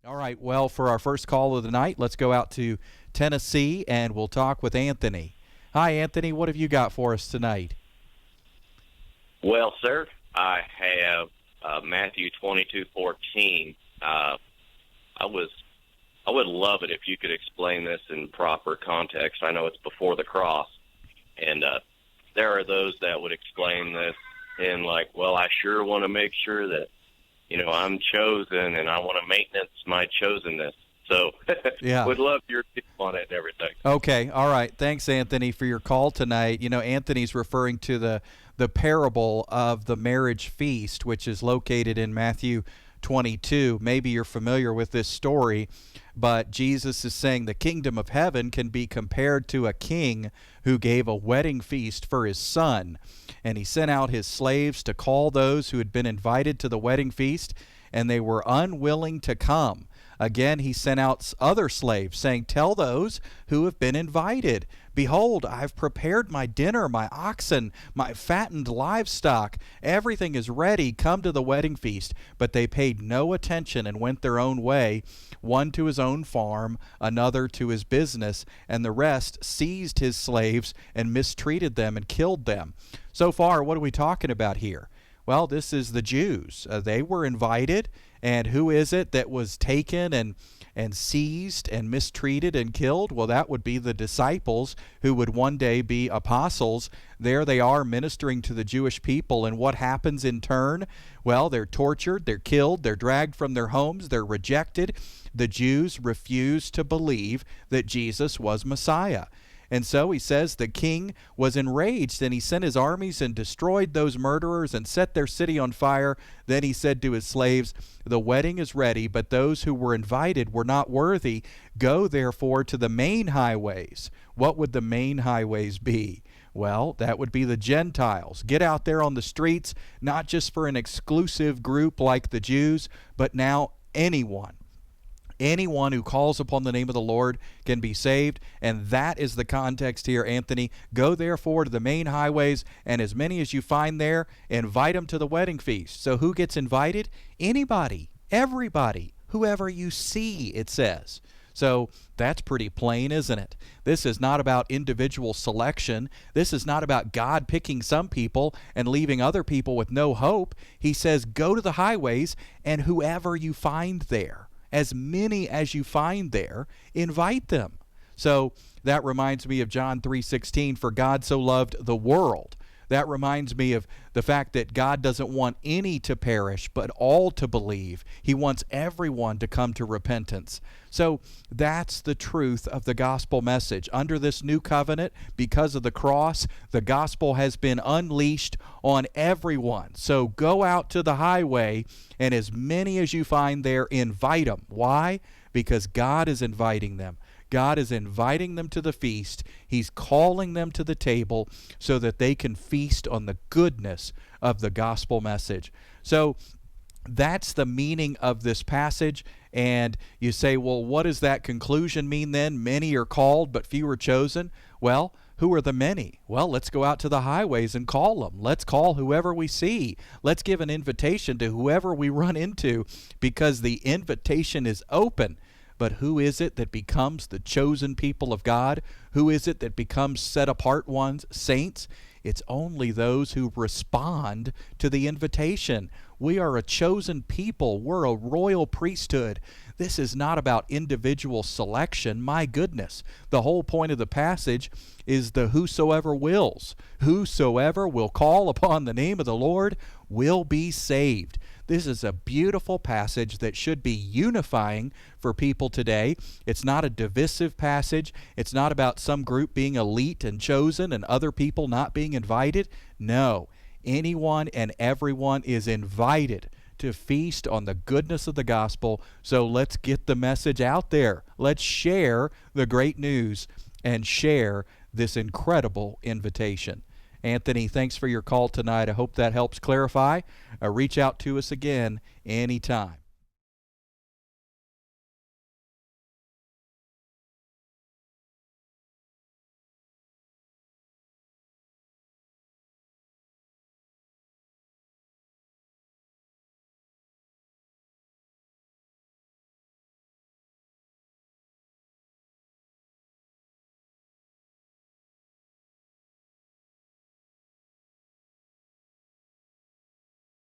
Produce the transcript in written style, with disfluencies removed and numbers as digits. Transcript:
All right, well, for our first call of the night, let's go out to Tennessee and we'll talk with Anthony. Hi, Anthony. What have you got for us tonight? Well, sir, I have Matthew 22:14. I would love it if you could explain this in proper context. I know it's before the cross, and there are those that would explain this in like, well, I sure want to make sure that, I'm chosen and I want to maintenance my chosenness. So Yeah. would love your take on it and everything. Okay. All right. Thanks, Anthony, for your call tonight. Anthony's referring to the parable of the marriage feast, which is located in Matthew 22. Maybe you're familiar with this story, but Jesus is saying the kingdom of heaven can be compared to a king who gave a wedding feast for his son. And he sent out his slaves to call those who had been invited to the wedding feast, and they were unwilling to come. Again, he sent out other slaves, saying, "Tell those who have been invited, behold, I've prepared my dinner, my oxen, my fattened livestock. Everything is ready. Come to the wedding feast." But they paid no attention and went their own way, one to his own farm, another to his business, and the rest seized his slaves and mistreated them and killed them. So far, what are we talking about here? Well, this is the Jews. They were invited, and who is it that was taken and seized and mistreated and killed? Well, that would be the disciples who would one day be apostles. There they are ministering to the Jewish people, and what happens in turn? Well, they're tortured, they're killed, they're dragged from their homes, they're rejected. The Jews refused to believe that Jesus was Messiah. And so he says the king was enraged, and he sent his armies and destroyed those murderers and set their city on fire. Then he said to his slaves, "The wedding is ready, but those who were invited were not worthy. Go therefore to the main highways." What would the main highways be? Well, that would be the Gentiles. Get out there on the streets, not just for an exclusive group like the Jews, but now anyone. Anyone who calls upon the name of the Lord can be saved, and that is the context here, Anthony. Go therefore to the main highways, and as many as you find there, invite them to the wedding feast. So who gets invited? Anybody, everybody, whoever you see, it says. So that's pretty plain, isn't it? This is not about individual selection. This is not about God picking some people and leaving other people with no hope. He says, go to the highways, and whoever you find there, as many as you find there, invite them. So that reminds me of John 3:16, for God so loved the world. That reminds me of the fact that God doesn't want any to perish, but all to believe. He wants everyone to come to repentance. So that's the truth of the gospel message. Under this new covenant, because of the cross, the gospel has been unleashed on everyone. So go out to the highway, and as many as you find there, invite them. Why? Because God is inviting them. God is inviting them to the feast. He's calling them to the table so that they can feast on the goodness of the gospel message. So that's the meaning of this passage. And you say, well, what does that conclusion mean then? Many are called, but few are chosen. Well, who are the many? Well, let's go out to the highways and call them. Let's call whoever we see. Let's give an invitation to whoever we run into, because the invitation is open. But who is it that becomes the chosen people of God? Who is it that becomes set apart ones, saints? It's only those who respond to the invitation. We are a chosen people. We're a royal priesthood. This is not about individual selection. My goodness. The whole point of the passage is the whosoever wills. Whosoever will call upon the name of the Lord will be saved. This is a beautiful passage that should be unifying for people today. It's not a divisive passage. It's not about some group being elite and chosen and other people not being invited. No, anyone and everyone is invited to feast on the goodness of the gospel. So let's get the message out there. Let's share the great news and share this incredible invitation. Anthony, thanks for your call tonight. I hope that helps clarify. Reach out to us again anytime.